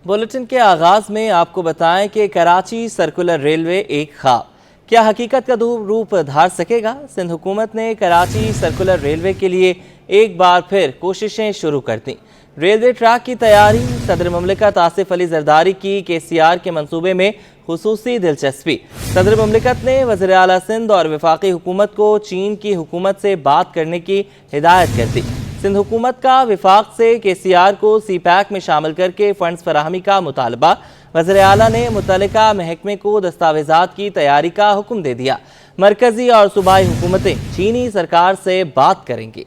Bulletin के आगाज में आपको बताएं कि कराची सर्कुलर रेलवे एक ख्वाब, क्या हकीकत का रूप धार सकेगा? सिंध हुकूमत ने कराची सर्कुलर रेलवे के लिए एक बार फिर कोशिशें शुरू कर दी। रेलवे ट्रैक की तैयारी, सदर मुमलिकत आसिफ अली जरदारी की KCR के मंसूबे में खुसूसी दिलचस्पी। सदर मुमलिकत ने वज़ीर आला सिंध और वफाकी हुकूमत को चीन की हुकूमत से बात करने की हिदायत कर दी। सिंध हुकूमत का विफाक से KCR को CPEC में शामिल करके फंड्स फराहमी का मुतालबा। वज़ीर आला ने मुतल्लिका महकमे को दस्तावेज़ात की तैयारी का हुक्म दे दिया। मरकजी और सूबाई हुकूमतें चीनी सरकार से बात करेंगी।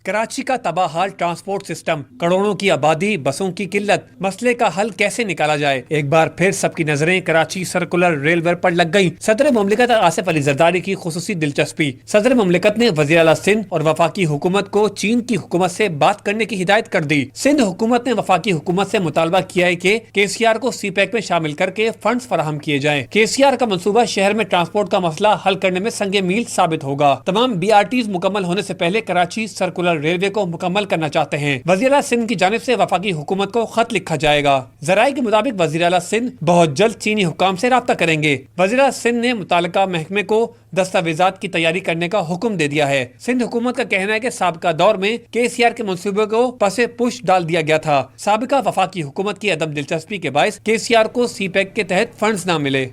कराची का तबाहाल ट्रांसपोर्ट सिस्टम, करोड़ों की आबादी, बसों की किल्लत, मसले का हल कैसे निकाला जाए? एक बार फिर सबकी नजरें कराची सर्कुलर रेलवे पर लग गई। सदर मुमलिकत आसिफ अली जरदारी की खुसूसी दिलचस्पी। सदर मुमलिकत ने वज़ीर आला सिंध और वफाकी हुकूमत को चीन की हुकूमत से बात करने की हिदायत कर दी। सिंध हुकूमत ने वफाकी हुकूमत से मुतालबा किया है कि KCR को CPEC में शामिल करके फंड्स फराहम किए जाए। KCR का मंसूबा शहर में ट्रांसपोर्ट का मसला हल करने में संगे मील साबित होगा। तमाम BRTs मुकम्मल होने से पहले कराची सर्कुलर रेलवे को मुकम्मल करना चाहते हैं। वज़ीर आला सिंध की जानिब से वफाकी हुकूमत को खत लिखा जाएगा। ज़राए के मुताबिक वज़ीर आला सिंध बहुत जल्द चीनी हुकाम से राब्ता करेंगे। वज़ीर आला सिंध ने मुताल्लिका महकमे को दस्तावेजात की तैयारी करने का हुक्म दे दिया है। सिंध हुकूमत का कहना है कि साबिका दौर में KCR के मंसूबे को पसे पुश डाल दिया गया था। साबिका वफाकी हुकूमत की अदम दिलचस्पी के बायस KCR को CPEC के तहत फंड्स न मिले।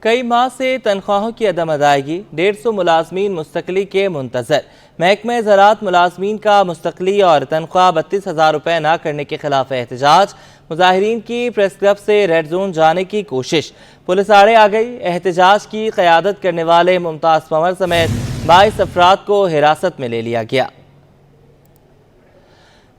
कई माह से तनख्वाहों की अदम अदायगी, 150 मुलाजमीन मुस्तकली के मुंतजर। महकमे ज़राअत मुलाजमीन का मुस्तकली और तनख्वाह 32,000 रुपये न करने के खिलाफ एहतजाज। मुजाहिरीन की प्रेस क्लब से रेड जोन जाने की कोशिश, पुलिस आड़े आ गई। एहतजाज की क़यादत करने वाले मुमताज़ पंवर समेत 22 अफराद को हिरासत में ले लिया गया।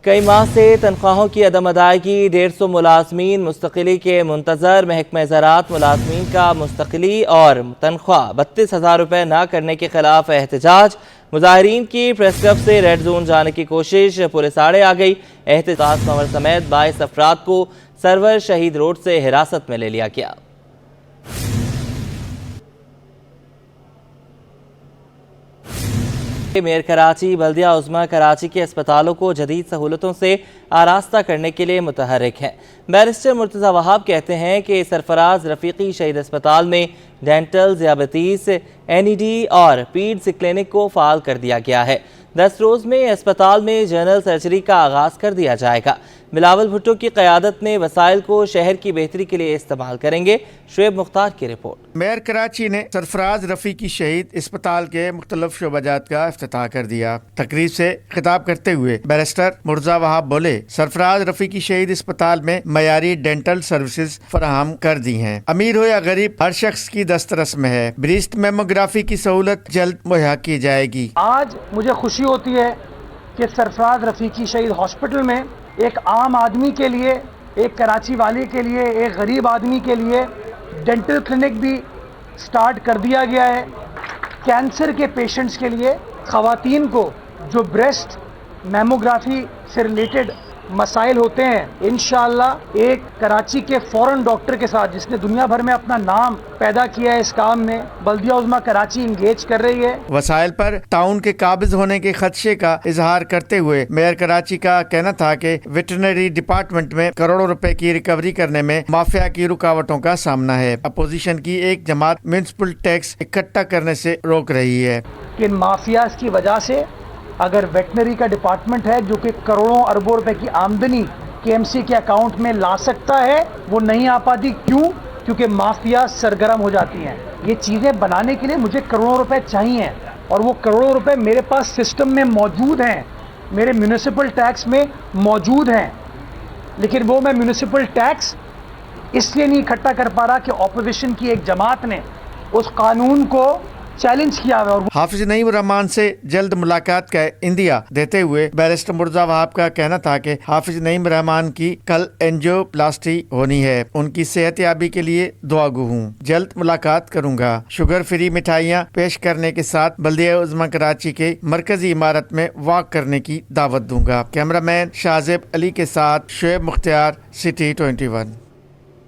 कई माह से तनख्वाहों की अदम अदायगी, 150 मुलाजमीन मुस्तकली के मुंतजर। महकमे ज़राअत मुलाजमीन का मुस्तकली और तनख्वाह 32,000 रुपये न करने के खिलाफ एहतजाज। मुजाहिरीन की प्रेस क्लब से रेड जोन जाने की कोशिश, पुलिस आड़े आ गई। एहतजाज पंवर समेत 22 अफराद को सरवर शहीद रोड से हिरासत में ले लिया गया। मेयर कराची बल्दिया उज़्मा कराची के अस्पतालों को जदीद सहूलतों से आरास्ता करने के लिए मुतहर्रिक है। बैरिस्टर मुर्तज़ा वहाब कहते हैं कि सरफराज रफ़ीकी शहीद अस्पताल में डेंटल, ज़ियाबतीस, NED और पीड्स क्लिनिक को फ़ाल कर दिया गया है। 10 रोज़ में अस्पताल में जनरल सर्जरी का आगाज़ कर दिया जाएगा। बिलावल भुट्टो की क़यादत में वसाइल को शहर की बेहतरी के लिए इस्तेमाल करेंगे। शुएब मुख्तार की रिपोर्ट। मेयर कराची ने सरफराज रफ़ीकी शहीद अस्पताल के मुख्तलिफ शोबाजात का इफ्तिताह कर दिया। तकरीब से खिताब करते हुए बैरिस्टर मुर्तज़ा वहाब बोले, सरफराज रफ़ीकी शहीद अस्पताल में मयारी डेंटल सर्विसेज फराहम कर दी हैं। अमीर हो या गरीब, हर शख्स की दस्तरस में है। ब्रीस्ट मेमोग्राफी की सहूलत जल्द मुहैया की जाएगी। आज मुझे खुशी होती है कि सरफराज रफ़ीकी शहीद हॉस्पिटल में एक आम आदमी के लिए, एक कराची वाले के लिए, एक गरीब आदमी के लिए डेंटल क्लिनिक भी स्टार्ट कर दिया गया है। कैंसर के पेशेंट्स के लिए, ख़वातीन को जो ब्रेस्ट मैमोग्राफी से रिलेटेड मसाइल होते हैं, इंशाअल्लाह एक कराची के फॉरेन डॉक्टर के साथ जिसने दुनिया भर में अपना नाम पैदा किया है इस काम में, बल्दिया उज़्मा कराची इंगेज कर रही है। वसाइल पर टाउन के काबिज होने के खदशे का इजहार करते हुए मेयर कराची का कहना था कि वेटरनरी डिपार्टमेंट में करोड़ों रुपए की रिकवरी करने में माफिया की रुकावटों का सामना है। अपोजिशन की एक जमात म्युनिसिपल टैक्स इकट्ठा करने से रोक रही है। कि माफिया की वजह से अगर वेटनरी का डिपार्टमेंट है जो कि करोड़ों अरबों रुपए की आमदनी KMC के अकाउंट में ला सकता है, वो नहीं आ पाती। क्यों? क्योंकि माफिया सरगर्म हो जाती हैं। ये चीज़ें बनाने के लिए मुझे करोड़ों रुपए चाहिए और वो करोड़ों रुपए मेरे पास सिस्टम में मौजूद हैं, मेरे म्यूनिसिपल टैक्स में मौजूद हैं, लेकिन वो मैं म्यूनिसिपल टैक्स इसलिए नहीं इकट्ठा कर पा रहा कि ऑपोजिशन की एक जमात ने उस कानून को चैलेंज किया है। और हाफिज नईम रहमान से जल्द मुलाकात का इंदिया देते हुए बैरिस्टर मुर्तज़ा वहाब का कहना था कि हाफिज नईम रहमान की कल एंजियोप्लास्टी होनी है। उनकी सेहतयाबी के लिए दुआगो हूँ, जल्द मुलाकात करूँगा। शुगर फ्री मिठाइयाँ पेश करने के साथ बल्दिया उज़्मा कराची के मरकजी इमारत में वॉक करने की दावत दूंगा। कैमरामैन शाहजेब अली के साथ शुएब मुख्तियार, सिटी 21।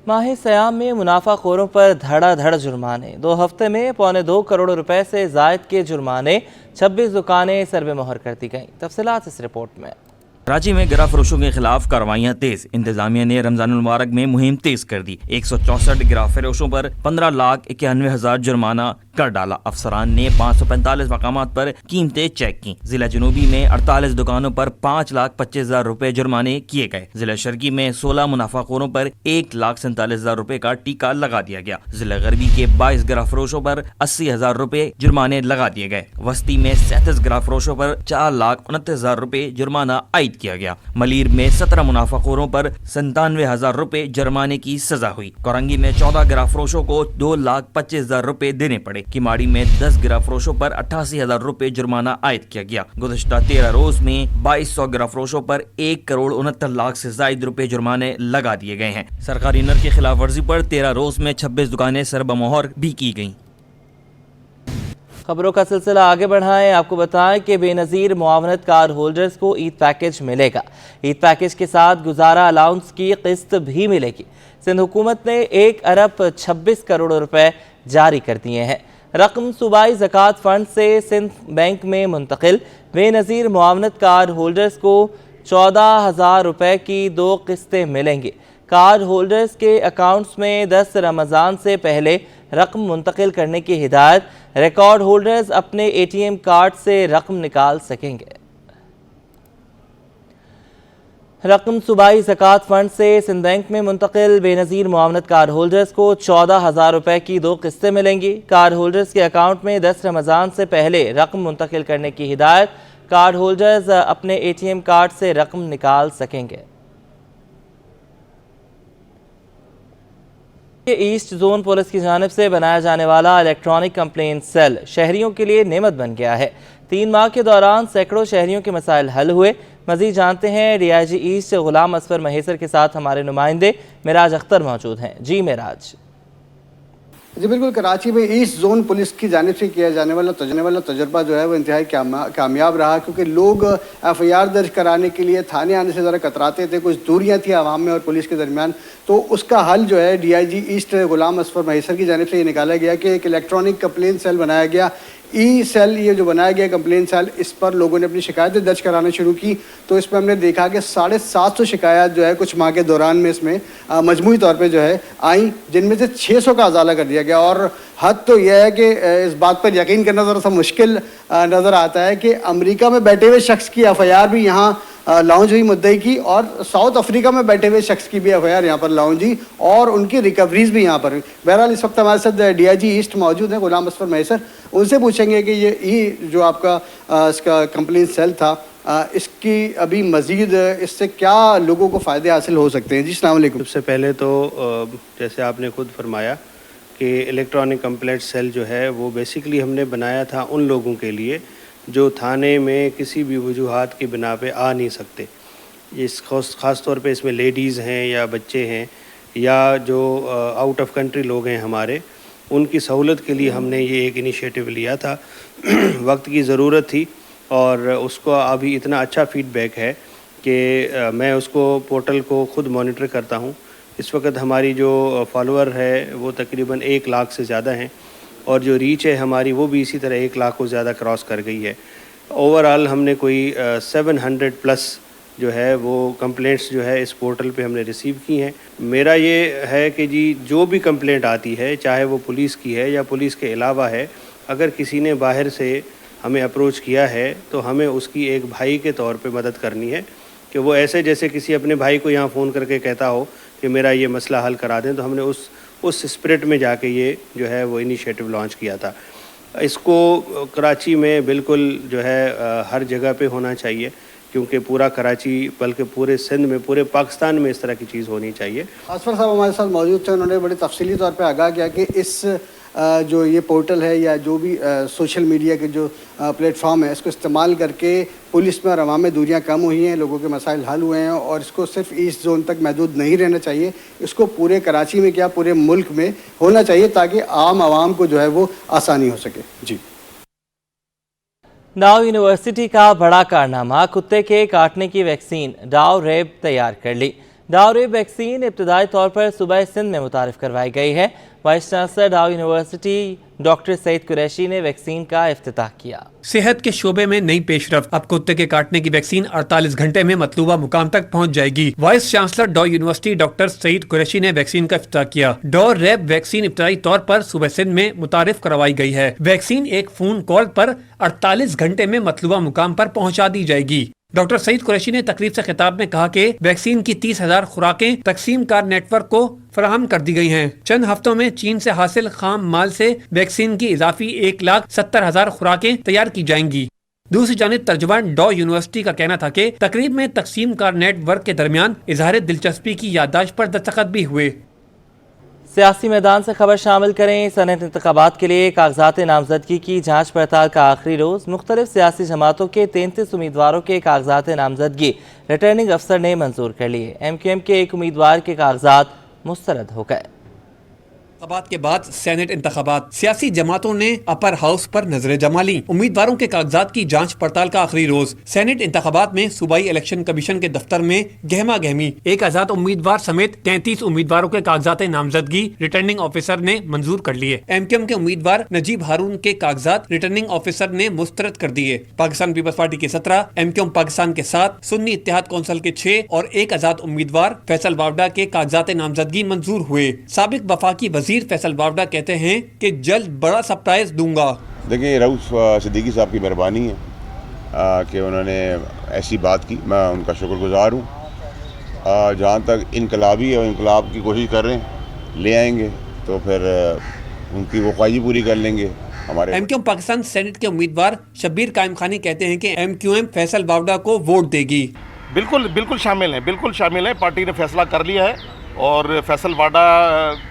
माह सयाम में मुनाफाखोरों पर धड़ाधड़ जुर्माने। 2 हफ्ते में 2.25 करोड़ रुपए से जायद के जुर्माने। 26 दुकानें सरबे मोहर कर दी गईं। तफसीलात इस रिपोर्ट में। कराची में गिरा फरोशों के खिलाफ कार्रवाइयां तेज। इंतजामिया ने रमजान मुबारक में मुहिम तेज कर दी। 164 गिरा फरोशों पर 15,91,000 जुर्माना कर डाला। अफसरान ने 545 मकामात पर कीमतें चेक की। जिला जनूबी में 48 दुकानों पर 5,25,000 रुपए जुर्माने किए गए। जिला शर्की में 16 मुनाफाखोरों पर 1,47,000 रुपए का टीका लगा दिया गया। जिला गरबी के 22 गिरा फरोशों पर 80,000 रुपए जुर्माने लगा दिए गए। वस्ती में 37 गिरा फरोशों पर 4,29,000 रुपए जुर्माना आयद किया गया। मलीर में 17 मुनाफाखोरों पर 97,000 रुपए जुर्माने की सजा हुई। कोरंगी में 14 गिरा फरोशों को 2,25,000 रुपए देने पड़े। किमाड़ी में 10 गिरा फरोशों पर 88,000 रुपए जुर्माना आयद किया गया। गुज़श्ता 13 रोज में 2200 गिरा फरोशों पर 1,69,00,000 से ज्यादा रुपए जुर्माने लगा दिए गए हैं। सरकारी नर की खिलाफ वर्जी पर 13 रोज में 26 दुकानें सरबमोहर भी की गईं। खबरों का सिलसिला आगे बढ़ाएं। आपको बताएं कि बेनज़ीर मुआवनत कार्ड होल्डर्स को ईद पैकेज मिलेगा। ईद पैकेज के साथ गुजारा अलाउंस की किस्त भी मिलेगी। सिंध हुकूमत ने 1 अरब 26 करोड़ रुपए जारी कर दिए हैं। रकम सूबाई ज़कात फंड से सिंध बैंक में मुंतकिल। बेनज़ीर मुआवनत कार्ड होल्डर्स को 14,000 रुपए की 2 किस्तें मिलेंगी। कार्ड होल्डर्स के अकाउंट्स में 10 रमज़ान से पहले रकम मुंतकिल करने की हिदायत। रिकॉर्ड होल्डर्स अपने ATM कार्ड से रकम निकाल सकेंगे। रकम सूबाई ज़कात फंड से सिंध बैंक में मुंतकिल बेनज़ीर मुआवनत कार्ड होल्डर्स को 14,000 रुपए की 2 किस्तें मिलेंगी। कार्ड होल्डर्स के अकाउंट में 10 रमज़ान से पहले रकम मुंतकिल करने की हिदायत। कार्ड होल्डर्स अपने ATM कार्ड से रकम निकाल सकेंगे। ईस्ट जोन पुलिस की जानिब से बनाया जाने वाला इलेक्ट्रॉनिक कंप्लेंट सेल शहरियों के लिए नेमत बन गया है। 3 माह के दौरान सैकड़ों शहरियों के मसाइल हल हुए। मजीद जानते हैं DIG ईस्ट गुलाम असफर महेसर के साथ हमारे नुमाइंदे मेराज अख्तर मौजूद हैं। जी मेराज। जी बिल्कुल, कराची में ईस्ट जोन पुलिस की जानिब से किया जाने वाला तजुर्बा जो है वो इंतहाई कामयाब रहा, क्योंकि लोग FIR दर्ज कराने के लिए थाने आने से ज़रा कतराते थे। कुछ दूरियां थी आवाम में और पुलिस के दरमियान, तो उसका हल जो है DIG ईस्ट गुलाम असफर महेसर की जानिब से ये निकाला गया कि एक इलेक्ट्रॉनिक कंप्लेंट सेल बनाया गया। सेल ये जो बनाया गया कंप्लेंट सेल, इस पर लोगों ने अपनी शिकायतें दर्ज कराना शुरू की। तो इसमें हमने देखा कि 750 शिकायत जो है कुछ माह के दौरान में इसमें मजमूई तौर पे जो है आई, जिनमें से 600 का अजाला कर दिया गया। और हद तो यह है कि इस बात पर यकीन करना ज़रा सा मुश्किल नज़र आता है कि अमेरिका में बैठे हुए शख्स की FIR भी यहाँ लॉन्च हुई मुद्दई की, और साउथ अफ्रीका में बैठे हुए शख्स की भी FIR यहाँ पर लॉन्च हुई, और उनकी रिकवरीज भी यहाँ पर हुई। बहरहाल इस वक्त हमारे साथ DIG ईस्ट मौजूद हैं गुलाम असफर महेसर। उनसे पूछेंगे कि ये जो आपका इसका कंप्लेंट सेल था, इसकी अभी मज़ीद इससे क्या लोगों को फ़ायदे हासिल हो सकते हैं। जी अस्सलाम वालेकुम। सबसे पहले तो जैसे आपने खुद फरमाया कि इलेक्ट्रॉनिक कंप्लेंट सेल जो है वो बेसिकली हमने बनाया था उन लोगों के लिए जो थाने में किसी भी वजूहात की बिना पे आ नहीं सकते। इस ख़ास तौर पे इसमें लेडीज़ हैं या बच्चे हैं या जो आउट ऑफ कंट्री लोग हैं हमारे, उनकी सहूलत के लिए हमने ये एक इनिशिएटिव लिया था। वक्त की ज़रूरत थी और उसको अभी इतना अच्छा फ़ीडबैक है कि मैं उसको पोर्टल को ख़ुद मॉनिटर करता हूँ। इस वक्त हमारी जो फॉलोअर है वो तकरीबन 1 लाख से ज़्यादा हैं, और जो रीच है हमारी वो भी इसी तरह 1 लाख को ज़्यादा क्रॉस कर गई है। ओवरऑल हमने कोई 700 प्लस जो है वो कंप्लेंट्स जो है इस पोर्टल पे हमने रिसीव की हैं। मेरा ये है कि जी जो भी कंप्लेंट आती है, चाहे वो पुलिस की है या पुलिस के अलावा है, अगर किसी ने बाहर से हमें अप्रोच किया है तो हमें उसकी एक भाई के तौर पे मदद करनी है, कि वो ऐसे जैसे किसी अपने भाई को यहाँ फ़ोन करके कहता हो कि मेरा ये मसला हल करा दें। तो हमने उस स्पिरिट में जाके ये जो है वो इनिशिएटिव लॉन्च किया था। इसको कराची में बिल्कुल जो है हर जगह पे होना चाहिए, क्योंकि पूरा कराची बल्कि पूरे सिंध में, पूरे पाकिस्तान में इस तरह की चीज़ होनी चाहिए। असफर साहब हमारे साथ मौजूद थे, उन्होंने बड़े तफसीली तौर पे आगाह किया कि इस जो ये पोर्टल है या जो भी सोशल मीडिया के जो प्लेटफॉर्म है, इसको इस्तेमाल करके पुलिस में और अवाम में दूरियां कम हुई हैं, लोगों के मसाइल हल हुए हैं, और इसको सिर्फ ईस्ट जोन तक महदूद नहीं रहना चाहिए, इसको पूरे कराची में क्या पूरे मुल्क में होना चाहिए, ताकि आम आवाम को जो है वो आसानी हो सके। जी। डाव यूनिवर्सिटी का बड़ा कारनामा, कुत्ते के काटने की वैक्सीन डाव रेब तैयार कर ली। डाउरेब वैक्सीन इब्तदाई तौर पर सूबा सिंध में मुतारिफ करवाई गई है। वाइस चांसलर डाउ यूनिवर्सिटी डॉक्टर सईद कुरैशी ने वैक्सीन का इफ्तिताह किया। सेहत के शोबे में नई पेशरफ, अब कुत्ते के काटने की वैक्सीन 48 घंटे में मतलूबा मुकाम तक पहुंच जाएगी। वाइस चांसलर डॉ यूनिवर्सिटी डॉक्टर सईद कुरैशी ने वैक्सीन का इफ्तिताह किया। डाउरेब वैक्सीन इब्तदाई तौर पर सूबा सिंध में मुतारिफ करवाई गई है। वैक्सीन एक फोन कॉल पर 48 घंटे में मतलूबा मुकाम पर पहुंचा दी जाएगी। डॉक्टर सईद कुरैशी ने तकरीब से खिताब में कहा कि वैक्सीन की 30,000 खुराकें तकसीम कार नेटवर्क को फराहम कर दी गई हैं। चंद हफ्तों में चीन से हासिल खाम माल से वैक्सीन की इजाफी 1,70,000 खुराकें तैयार की जाएंगी। दूसरी जानिब तर्जुमान डॉ यूनिवर्सिटी का कहना था कि तकरीब में तकसीम कार नेटवर्क के दरमियान इजहार दिलचस्पी की याददाश्त पर दस्तखत भी हुए। सियासी मैदान से खबर शामिल करें। सनत इंतखाबात के लिए कागजात नामजदगी की जांच पड़ताल का आखिरी रोज़। मुख्तलिफ सियासी जमातों के 33 उम्मीदवारों के कागजात नामजदगी रिटर्निंग अफसर ने मंजूर कर लिए। MQM के एक उम्मीदवार के कागजात मुस्तरद हो गए। इंतखाबात के बाद सेनेट इंतखाबात, सियासी जमातों ने अपर हाउस पर नजरें जमा ली। उम्मीदवारों के कागजात की जांच पड़ताल का आखिरी रोज। सेनेट इंतखाबात में सूबाई इलेक्शन कमीशन के दफ्तर में गहमा गहमी। एक आजाद उम्मीदवार समेत 33 उम्मीदवारों के कागजात नामजदगी रिटर्निंग ऑफिसर ने मंजूर कर लिए। MQM के उम्मीदवार नजीब हारून के कागजात रिटर्निंग ऑफिसर ने मुस्तरद कर दिए। पाकिस्तान पीपल्स पार्टी के 17, MQM पाकिस्तान के 7, सुन्नी इत्तेहाद कौंसिल के 6 और एक आजाद उम्मीदवार फैसल वावडा के कागजात नामजदगी मंजूर हुए। साबिक वफाकी वजीर फैसल वावडा कहते हैं कि जल्द बड़ा सरप्राइज दूंगा। देखिए, रऊफ सिद्दीकी साहब की मेहरबानी है कि उन्होंने ऐसी बात की, मैं उनका शुक्रगुजार हूँ। जहाँ तक इनकलाबी और इनकलाब की कोशिश कर रहे हैं, ले आएंगे तो फिर उनकी वो ख्वाहिश पूरी कर लेंगे। हमारे MQM पाकिस्तान सेनेट के उम्मीदवार शब्बीर कायम खानी कहते हैं कि MQM फैसल वावडा को वोट देगी। बिल्कुल शामिल हैं, पार्टी ने फैसला कर लिया है और फैसल वाडा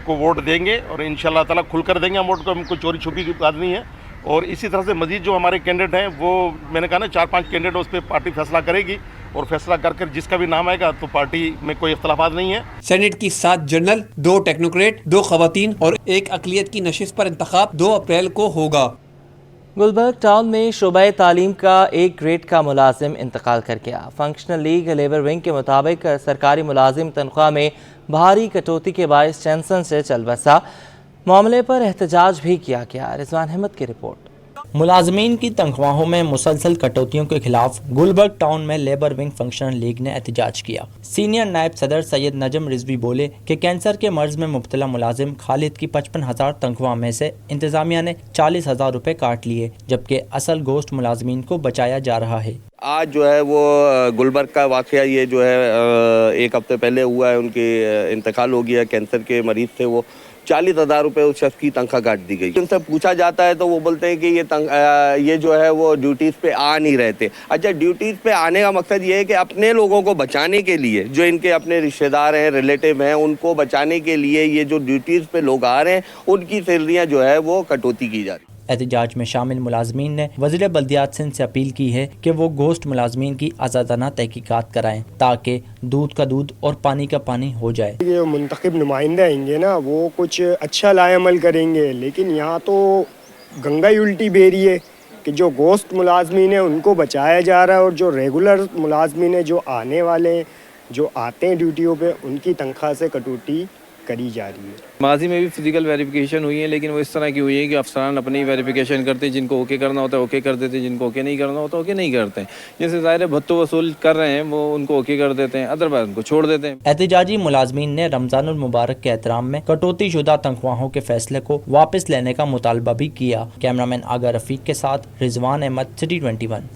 को वोट देंगे और इंशाल्लाह ताला खुलकर देंगे हम वोट को। हमको चोरी छुपी की बात नहीं है। और इसी तरह से मजीद जो हमारे कैंडिडेट हैं, वो मैंने कहा ना 4-5 कैंडिडेट, उस पर पार्टी फैसला करेगी और फैसला कर जिसका भी नाम आएगा तो पार्टी में कोई इख्तलाफात नहीं है। सेनेट की 7 जनरल, 2 टेक्नोक्रेट, 2 खवातीन और 1 अकलियत की नशिस्त पर इंतखाब 2 अप्रैल को होगा। गुलबर्ग टाउन में शोबा तालीम का एक ग्रेड का मुलाजिम इंतकाल कर गया। फंक्शनल लीग लेबर विंग के मुताबिक सरकारी मुलाजिम तनख्वाह में भारी कटौती के बायस टेंशन से चल बसा। मामले पर एहतजाज भी किया गया। रिजवान अहमद की रिपोर्ट। मुलाजमीन की तनख्वाहों में मुसलसल कटौतियों के खिलाफ गुलबर्ग टाउन में लेबर विंग फंक्शनल लीग ने एहतजाज किया। सीनियर नायब सदर सैयद नजम रिजवी बोले कि कैंसर के मर्ज में मुब्तला मुलाजिम खालिद की 55,000 तनख्वाह में से इंतजामिया ने 40,000 रुपए काट लिए, जबकि असल गोश्त मुलाजमीन को बचाया जा रहा है। आज जो है वो गुलबर्ग का वाक़या ये जो है 1 हफ्ते पहले हुआ है। उनके इंतकाल हो गया। कैंसर के मरीज थे वो। 40,000 रुपये उस शख्स की तनख्वाह काट दी गई। उनसे पूछा जाता है तो वो बोलते हैं कि ये जो है वो ड्यूटीज़ पे आ नहीं रहते। अच्छा, ड्यूटीज़ पे आने का मकसद ये है कि अपने लोगों को बचाने के लिए, जो इनके अपने रिश्तेदार हैं, रिलेटिव हैं, उनको बचाने के लिए ये जो ड्यूटीज़ पे लोग आ रहे हैं, उनकी सैलरियाँ जो है वो कटौती की जा रही है। एहतजाज में शामिल मुलाजमीन ने वज़ीर बल्दियात सिंध से अपील की है कि वो गोश्त मुलाजमीन की आज़ादाना तहकीकात कराएं ताकि दूध का दूध और पानी का पानी हो जाए। ये मुंतखब नुमाइंदे आएंगे ना, वो कुछ अच्छा लाएमल करेंगे, लेकिन यहाँ तो गंगा ही उल्टी बह रही है कि जो गोश्त मुलाजमीन है उनको बचाया जा रहा है और जो रेगुलर मुलाजमीन है, जो आने वाले जो आते हैं ड्यूटियों पे, उनकी तनख्वाह से कटौती करी जा रही है। माजी में भी फिजिकल वेरिफिकेशन हुई है, लेकिन वो इस तरह की हुई है कि अफसरान अपनी वेरिफिकेशन करते हैं, जिनको ओके करना होता है ओके कर देते हैं, जिनको ओके नहीं करना होता ओके नहीं करते हैं। जैसे ज़ाहिर भत्तो वसूल कर रहे हैं वो उनको ओके कर देते हैं, अदरवाइज उनको छोड़ देते हैं। एहतजाजी मुलाजमीन ने रमज़ानुल मुबारक के एहतराम में कटौती शुदा तनख्वाहों के फैसले को वापस लेने का मुतालबा भी किया। कैमरामैन आगा रफीक के साथ रिजवान अहमद, सिटी 21।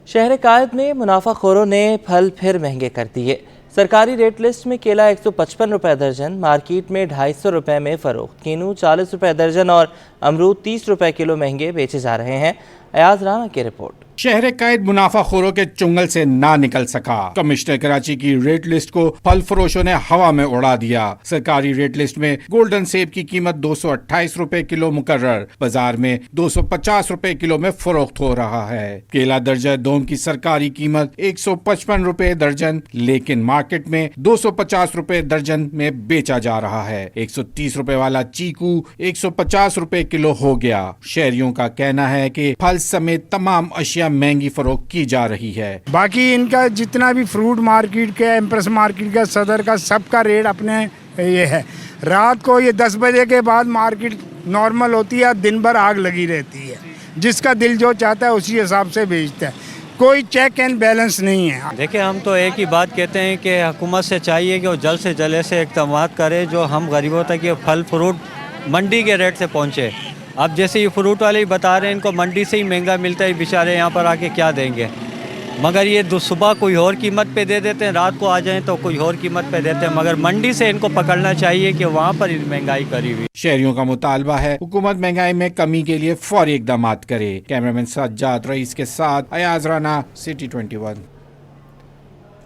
शहर कायद में मुनाफाखोरों ने फल फिर महंगे कर दिए। सरकारी रेट लिस्ट में केला 155 रुपये दर्जन, मार्केट में 250 रुपये में फ़रोख्त। कीनू 40 रुपये दर्जन और अमरूद 30 रुपये किलो महंगे बेचे जा रहे हैं। अयाज राना की रिपोर्ट। शहर कायद मुनाफाखोरों के चुंगल से ना निकल सका। कमिश्नर कराची की रेट लिस्ट को फल फरोशों ने हवा में उड़ा दिया। सरकारी रेट लिस्ट में गोल्डन सेब की कीमत 228 रुपए किलो मुकर्रर, बाजार में 250 रुपए किलो में फरोख्त हो रहा है। केला दर्जा दोम की सरकारी कीमत 155 रुपए दर्जन, लेकिन मार्केट में 250 रुपए दर्जन में बेचा जा रहा है। 130 रुपए वाला चीकू 150 रुपए किलो हो गया। शहरियों का कहना है कि फल समेत तमाम अशिया महंगी फरोख्त की जा रही है। बाकी इनका जितना भी फ्रूट मार्केट का, एम्प्रेस मार्केट का, सदर का, सबका रेट अपने ये है। रात को ये 10 बजे के बाद मार्केट नॉर्मल होती है, दिन भर आग लगी रहती है। जिसका दिल जो चाहता है उसी हिसाब से बेचता है, कोई चेक एंड बैलेंस नहीं है। देखिए, हम तो एक ही बात कहते हैं कि हुकूमत से चाहिए कि वो जल्द से जल्द से इक़दाम करे जो हम गरीबों तक ये फल फ्रूट मंडी के रेट से पहुँचे। अब जैसे ये फ्रूट वाले ही बता रहे हैं इनको मंडी से ही महंगा मिलता है, बेचारे यहाँ पर आके क्या देंगे। मगर ये सुबह कोई और कीमत पे दे देते हैं, रात को आ जाएं तो कोई और कीमत पे देते हैं, मगर मंडी से इनको पकड़ना चाहिए कि वहाँ पर महंगाई करी हुई। शहरियों का मुतालबा है हुकूमत महंगाई में कमी के लिए फौरी इकदाम करे। कैमरामैन सज्जाद रईस के साथ अयाज राना, सिटी 21।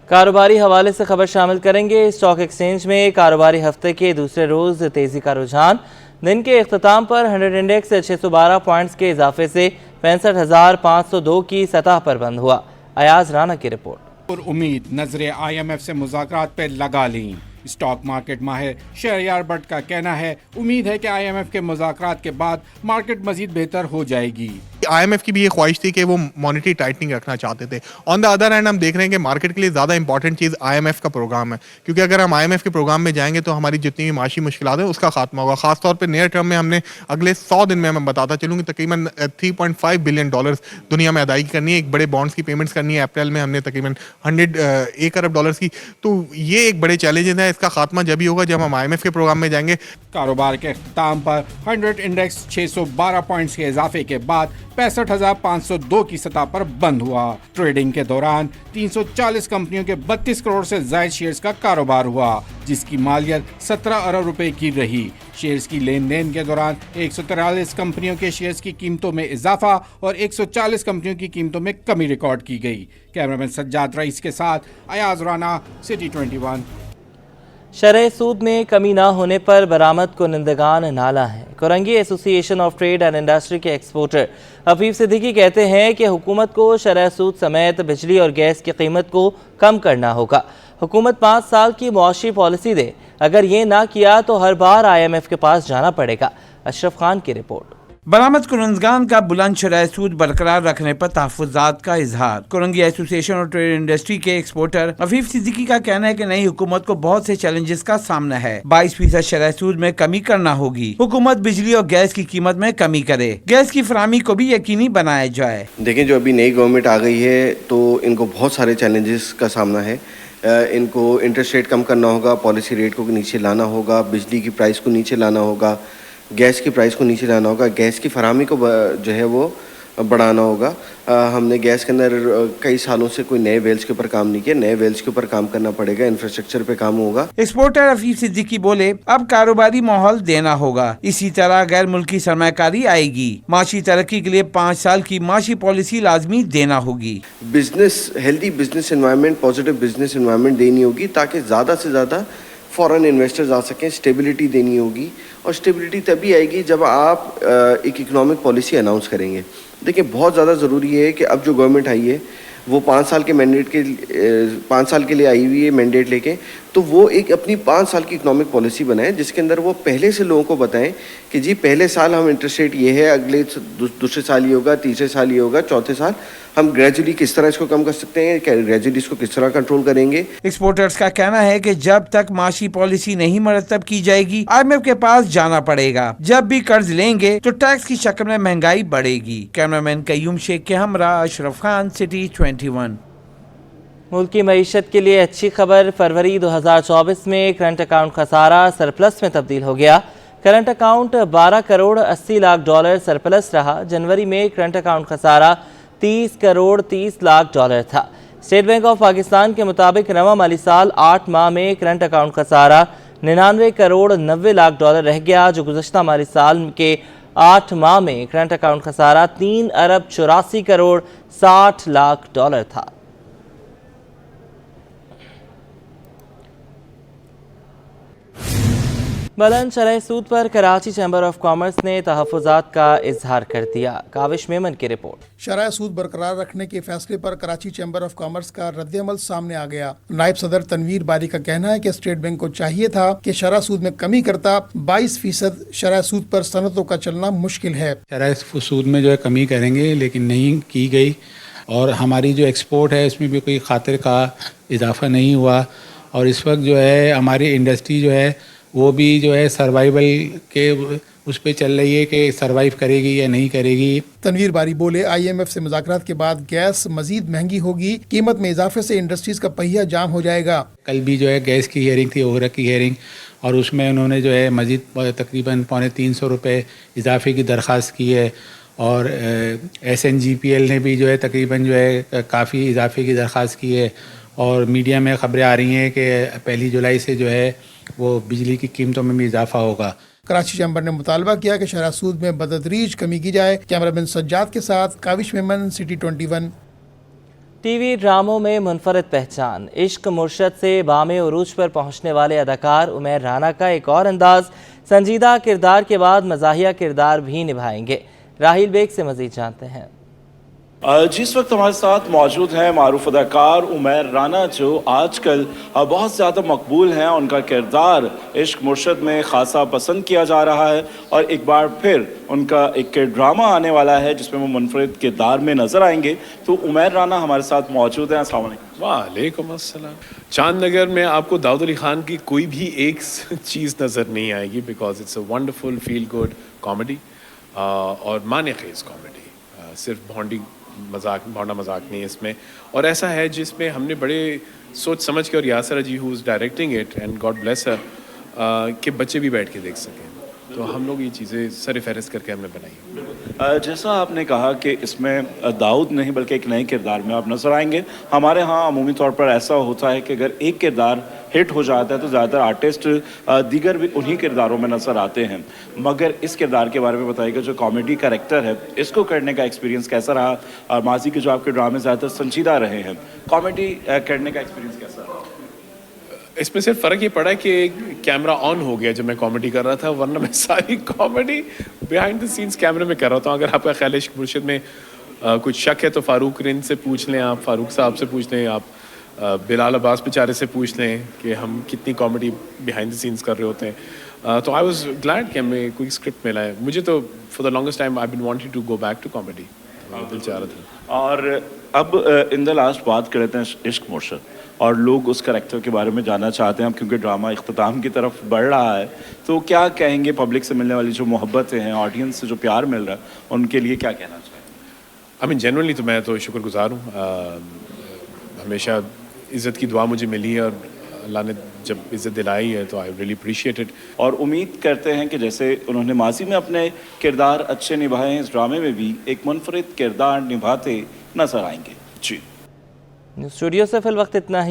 कारोबारी हवाले से खबर शामिल करेंगे। स्टॉक एक्सचेंज में कारोबारी हफ्ते के दूसरे रोज तेजी का रुझान। दिन के इख्तिताम पर 100 इंडेक्स 612 पॉइंट्स के इजाफे से 65,502 की सतह पर बंद हुआ। अयाज राना की रिपोर्ट। और उम्मीद नजरे IMF से मुज़ाकरात पे लगा ली। स्टॉक मार्केट माहिर शहरयार भट्ट का कहना है उम्मीद है कि IMF के मुज़ाकरात के बाद मार्केट मजीद बेहतर हो जाएगी। IMF की भी ये ख्वाहिश थी कि वो मॉनेटरी टाइटनिंग रखना चाहते थे। ऑन द अदर हैंड हम देख रहे हैं कि मार्केट के लिए ज़्यादा इंपॉर्टेंट चीज़ IMF का प्रोग्राम है, क्योंकि अगर हम IMF के प्रोग्राम में जाएंगे तो हमारी जितनी भी माशी मुश्किलात है उसका खात्मा होगा। खासतौर पर नियर टर्म में हमने अगले 100 दिन में मैं बताता चलूँ कि तकरीबन $3.5 बिलियन दुनिया में अदायगी करनी है, एक बड़े बॉन्ड्स की पेमेंट्स करनी है। अप्रैल में हमने तकरीबन $1 अरब की, तो ये एक बड़े चैलेंजेस हैं। इसका खात्मा जब ही होगा जब हम IMF के प्रोग्राम में जाएंगे। कारोबार के इख्तिताम पर 100 इंडेक्स 612 पॉइंट्स के इजाफे के बाद 65,502 की सतह पर बंद हुआ। ट्रेडिंग के दौरान 340 कंपनियों के 32 करोड़ से ज्यादा शेयर्स का कारोबार हुआ, जिसकी मालियत 17 अरब रुपए की रही। शेयर्स की लेन देन के दौरान 143 कंपनियों के शेयर्स की कीमतों में इजाफा और 140 कंपनियों की कीमतों में कमी रिकॉर्ड की गई। कैमरामैन सज्जाद रईस के साथ अयाज राना, सिटी 21। शरह सूद में कमी न होने पर बरामद कुनिंदगान नाला है। Korangi association of trade and industry के एक्सपोर्टर हफीफ सिद्दीकी कहते हैं कि हुकूमत को शरह सूद समेत बिजली और गैस की कीमत को कम करना होगा। हुकूमत 5 साल की मुआशी पॉलिसी दे, अगर ये ना किया तो हर बार IMF के पास जाना पड़ेगा। अशरफ खान की रिपोर्ट। बरामद कुनिंदगान का बुलंद शरह सूद बरकरार रखने पर तहफ़्फ़ुज़ात का इजहार। कोरंगी एसोसिएशन और ट्रेड इंडस्ट्री के एक्सपोर्टर हफीफ सिद्दीकी का कहना है कि नई हुकूमत को बहुत से चैलेंजेस का सामना है। 22% शरह सूद में कमी करना होगी। हुकूमत बिजली और गैस की कीमत में कमी करे, गैस की फराहमी को भी यकीनी बनाया जाए। देखें, जो अभी नई गवर्नमेंट आ गई है तो इनको बहुत सारे चैलेंजेस का सामना है। इनको इंटरेस्ट रेट कम करना होगा, पॉलिसी रेट को नीचे लाना होगा, बिजली की प्राइस को नीचे लाना होगा, गैस की प्राइस को नीचे लाना होगा, गैस की फराहमी को जो है वो बढ़ाना होगा। हमने गैस के अंदर कई सालों से कोई नए वेल्स के ऊपर काम नहीं किया, नए वेल्स के ऊपर काम करना पड़ेगा, इंफ्रास्ट्रक्चर पे काम होगा। एक्सपोर्टर हफीफ सिद्दीकी बोले, अब कारोबारी माहौल देना होगा, इसी तरह गैर मुल्की सरमायाकारी आएगी। माशी तरक्की के लिए 5 साल की माशी पॉलिसी लाजमी देना होगी। Business, healthy business environment, positive business environment देनी होगी ताकि ज़्यादा से ज़्यादा फॉरेन इन्वेस्टर्स आ सकें। स्टेबिलिटी देनी होगी, और स्टेबिलिटी तभी आएगी जब आप एक इकोनॉमिक पॉलिसी अनाउंस करेंगे। देखिए, बहुत ज़्यादा ज़रूरी है कि अब जो गवर्नमेंट आई है वो 5 साल के मैंडेट के 5 साल के लिए आई हुई है मैंडेट लेके, तो वो एक अपनी 5 साल की इकोनॉमिक पॉलिसी बनाए जिसके अंदर वो पहले से लोगों को बताएं कि जी पहले साल हम इंटरेस्ट रेट ये है, अगले दूसरे साल ये होगा, तीसरे साल ये होगा, चौथे साल हम ग्रेजुअली किस तरह इसको कम कर सकते हैं, ग्रेजुअली इसको किस तरह कंट्रोल करेंगे। एक्सपोर्टर्स का कहना है कि जब तक माशी पॉलिसी नहीं मरतब की जाएगी IMF के पास जाना पड़ेगा। जब भी कर्ज लेंगे तो टैक्स की शक्ल में महंगाई बढ़ेगी। कैमरामैन कयूम शेख के हमरा, अशरफ खान, सिटी 21। मुल्क की मईशत के लिए अच्छी खबर। फरवरी 2024 में करंट अकाउंट खसारा सरप्लस में तब्दील हो गया। Current account 12 crore 80 lakh dollar surplus रहा। जनवरी में करंट अकाउंट खसारा 30 करोड़ 30 लाख डॉलर था। स्टेट बैंक ऑफ पाकिस्तान के मुताबिक रवा माली साल 8 माह में करंट अकाउंट खसारा 99 करोड़ 90 लाख डॉलर रह गया, जो गुज़श्ता माली साल के 8 माह में करंट अकाउंट खसारा 3 अरब 84 करोड़ 60 लाख डॉलर था। बुलंद शरह सूद पर कराची चैम्बर ऑफ कॉमर्स ने तहफ़्फ़ुज़ात का इजहार कर दिया। काविश मेमन की रिपोर्ट। शरह सूद बरकरार रखने के फैसले पर कराची चैम्बर ऑफ कॉमर्स का रद्दअमल सामने आ गया। नायब सदर तनवीर बारी का कहना है कि स्टेट बैंक को चाहिए था कि शरह सूद में कमी करता। 22% शरह सूद पर सनतों का चलना मुश्किल है। शरह सूद में जो है कमी करेंगे, लेकिन नहीं की गई, और हमारी जो एक्सपोर्ट है इसमें भी कोई खातिर का इजाफा नहीं हुआ, और इस वक्त जो है हमारी इंडस्ट्री जो है वो भी जो है सर्वाइवल के उस पर चल रही है कि सर्वाइव करेगी या नहीं करेगी। तनवीर बारी बोले, IMF से मुज़ाकरात के बाद गैस मजीद महंगी होगी, कीमत में इजाफे से इंडस्ट्रीज का पहिया जाम हो जाएगा। कल भी जो है गैस की हियरिंग थी, ओगरक की हियरिंग, और उसमें उन्होंने जो है मजीद तकरीबन 350 रुपये इजाफे की दरख्वास्त की है, और SNGPL ने भी जो है तकरीबन जो है काफ़ी इजाफे की दरख्वास्त की है, और मीडिया में ख़बरें आ रही हैं कि 1 जुलाई से जो है वो बिजली की कीमतों में भी इजाफा होगा। कराची चैम्बर ने मुतालबा किया कि शरह सूद में बतदरीज कमी की जाए। कैमरामैन सज्जाद के साथ काविश मेमन, सिटी 21। टीवी ड्रामों में मुनफरद पहचान, इश्क मुर्शद से बामे उरूज पर पहुंचने वाले अदाकार उमैर राना का एक और अंदाज, संजीदा किरदार के बाद मज़ाहिया किरदार भी निभाएंगे। राहिल बेग से मज़ीद जानते हैं। जिस वक्त हमारे साथ मौजूद हैं मारूफ अदाकार उमैर राना, जो आजकल बहुत ज़्यादा मकबूल हैं। उनका किरदार इश्क मुर्शद में ख़ासा पसंद किया जा रहा है, और एक बार फिर उनका एक ड्रामा आने वाला है जिसमें वो मुनफरिद किरदार में नज़र आएंगे। तो उमैर राना हमारे साथ मौजूद हैं। अस्सलाम वालेकुम। वालेकुम अस्सलाम। चांदनगर में आपको दाऊद अली खान की कोई भी एक चीज़ नज़र नहीं आएगी, because it's a wonderful feel good comedy और माने खेज़ कॉमेडी, सिर्फ भौंडा मजाक नहीं है इसमें। और ऐसा है जिसमें हमने बड़े सोच समझ के, और यासर अजी who is directing it and God bless her, कि बच्चे भी बैठ के देख सकें। तो हम लोग ये चीज़ें सर फहरिस्त करके हमने बनाई। जैसा आपने कहा कि इसमें दाऊद नहीं बल्कि एक नए किरदार में आप नज़र आएंगे। हमारे यहाँ अमूमी तौर पर ऐसा होता है कि अगर एक किरदार हिट हो जाता है तो ज़्यादातर आर्टिस्ट दीगर भी उन्हीं किरदारों में नज़र आते हैं, मगर इस किरदार के बारे में बताइएगा, जो कॉमेडी कैरेक्टर है, इसको करने का एक्सपीरियंस कैसा रहा? और माजी के जो आपके ड्रामे ज़्यादातर संजीदा रहे हैं, कॉमेडी करने का एक्सपीरियंस कैसा रहा? इसमें सिर्फ फ़र्क ये पड़ा कि कैमरा ऑन हो गया जब मैं कॉमेडी कर रहा था, वरना मैं सारी कॉमेडी बिहाइंड द सीन्स कैमरे में कर रहा था। अगर आपका ख्याल है इश्क मुर्शद में कुछ शक है तो फ़ारूक रिंद से पूछ लें, आप फ़ारूक साहब से पूछ लें, आप बिलाल अब्बास बेचारे से पूछ लें कि हम कितनी कॉमेडी बिहाइंड द सीन्स कर रहे होते हैं। तो आई वाज ग्लैड कि हमें कोई स्क्रिप्ट मिला है। मुझे तो for the longest time I been wanted to go back to comedy, दिल चाह रहा था। और अब इन द लास्ट बात करते हैं इश्क मुर्शद, और लोग उस करैक्टर के बारे में जानना चाहते हैं क्योंकि ड्रामा इख्तिताम की तरफ बढ़ रहा है। तो क्या कहेंगे पब्लिक से मिलने वाली जो मोहब्बतें हैं, ऑडियंस से जो प्यार मिल रहा है, उनके लिए क्या कहना चाहेंगे? आई मीन जनरली तो मैं तो शुक्रगुजार हूँ। हमेशा इज़्ज़त की दुआ मुझे मिली है, और अल्लाह ने जब इज़्ज़त दिलाई है तो आई रियली अप्रिशिएट इट। और उम्मीद करते हैं कि जैसे उन्होंने माजी में अपने किरदार अच्छे निभाए हैं, इस ड्रामे में भी एक मुनफरिद किरदार निभाते नजर आएंगे। जी, स्टूडियो से फिल वक्त इतना ही।